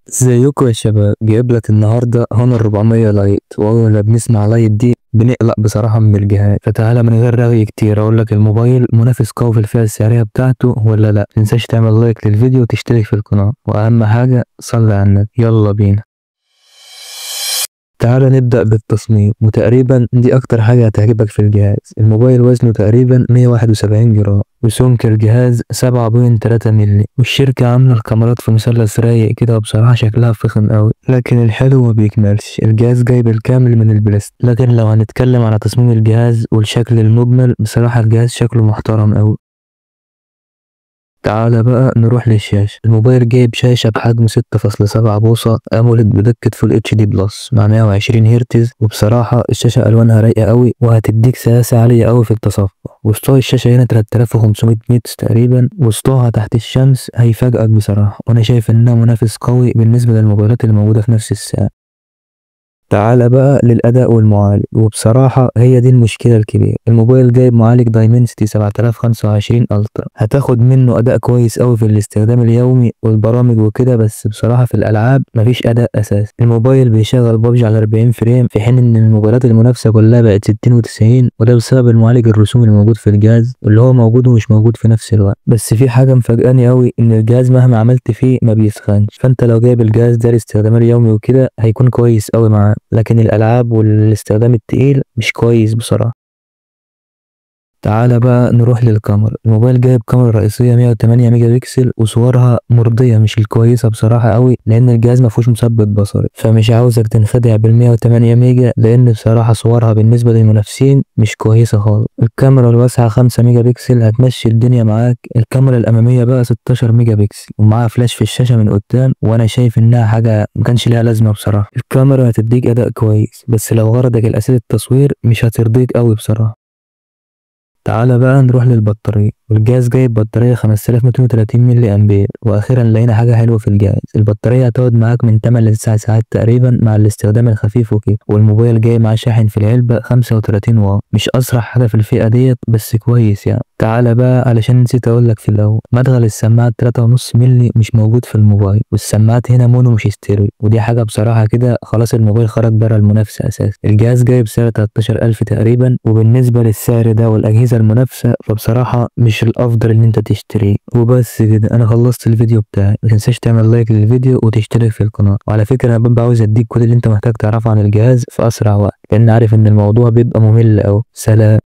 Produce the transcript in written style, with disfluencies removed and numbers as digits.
ازيكم يا شباب؟ جايب لك النهارده هونر 400 لايت، واول ما بنسمع لايت دي بنقلق بصراحه من الجهاز. فتعالى من غير رغي كتير اقول لك الموبايل منافس قوي في الفئه السعريه بتاعته ولا لا. متنساش تعمل لايك للفيديو وتشترك في القناه، واهم حاجه صلي على النبي. يلا بينا. تعالى نبدأ بالتصميم، وتقريبا دي أكتر حاجة هتعجبك في الجهاز. الموبايل وزنه تقريبا 171 جرام، وسمك الجهاز 7.3 مللي، والشركة عاملة الكاميرات في مثلث رايق كده، وبصراحة شكلها فخم أوي. لكن الحلو ما بيكملش، الجهاز جايب الكامل من البلاستيك. لكن لو هنتكلم على تصميم الجهاز والشكل المجمل، بصراحة الجهاز شكله محترم أوي. تعالى بقى نروح للشاشة. الموبايل جايب شاشة بحجم 6.7 بوصة أموليد بدقة فول اتش دي بلس مع 120 هرتز، وبصراحة الشاشة ألوانها رايقة أوي وهتديك سلاسة عالية أوي في التصفح. وسطوع الشاشة هنا 3500 نيتس تقريبا، وسطوعها تحت الشمس هيفاجئك بصراحة، وأنا شايف إنها منافس قوي بالنسبة للموبايلات اللي موجودة في نفس السعر. تعال بقى للأداء والمعالج، وبصراحة هي دي المشكلة الكبيرة. الموبايل جايب معالج دايمنسيتي 7025 ألترا، هتاخد منه أداء كويس أوي في الاستخدام اليومي والبرامج وكده، بس بصراحة في الألعاب مفيش أداء أساسي. الموبايل بيشغل ببجي على 40 فريم، في حين إن الموبايلات المنافسة كلها بقت 60 و90، وده بسبب المعالج الرسومي الموجود في الجهاز، واللي هو موجود ومش موجود في نفس الوقت. بس في حاجة مفاجأني أوي، إن الجهاز مهما عملت فيه ما بيسخنش، فأنت لو جايب الجهاز ده للاستخدام اليومي وكده هيكون كويس أوي معاه. لكن الألعاب والاستخدام التقيل مش كويس بصراحة. تعالى بقى نروح للكاميرا. الموبايل جايب كاميرا رئيسية 108 ميجا بكسل، وصورها مرضية مش الكويسة بصراحة قوي، لأن الجهاز مفيهوش مثبت بصري، فمش عاوزك تنخدع بال 108 ميجا، لأن بصراحة صورها بالنسبة للمنافسين مش كويسة خالص. الكاميرا الواسعة 5 ميجا بكسل هتمشي الدنيا معاك. الكاميرا الأمامية بقى 16 ميجا بكسل، ومعاها فلاش في الشاشة من قدام، وأنا شايف إنها حاجة مكانش ليها لازمة بصراحة. الكاميرا هتديك أداء كويس، بس لو غرضك الأساسي التصوير مش هترضيك قوي بصراحة. تعالى بقى نروح للبطارية. والجهاز جايب بطارية 5230 ملي أمبير، وأخيرا لقينا حاجة حلوة في الجهاز. البطارية هتقعد معاك من 8 ل 9 ساعات تقريبا مع الاستخدام الخفيف وكده. والموبايل جاي معاه شاحن في العلبة 35 واط، مش أسرع حاجة في الفئة ديت بس كويس يعني. تعالى بقى علشان نسيت أقولك في الأول، مدخل السماعة 3.5 ملي مش موجود في الموبايل، والسماعات هنا مونو مش ستيريو، ودي حاجة بصراحة كده خلاص الموبايل خرج بره المنافسة أساسا. الجهاز جايب سعر 13000 تقريبا، وبالنسبة للسعر ده والأجهزة المنافسة فبصراحة مش الأفضل إن أنت تشتريه. وبس كده أنا خلصت الفيديو بتاعي. متنساش تعمل لايك للفيديو وتشترك في القناة. وعلى فكرة أنا ببقى عاوز أديك كل اللي أنت محتاج تعرفه عن الجهاز في أسرع وقت، لأن عارف إن الموضوع بيبقى ممل أوي. سلام.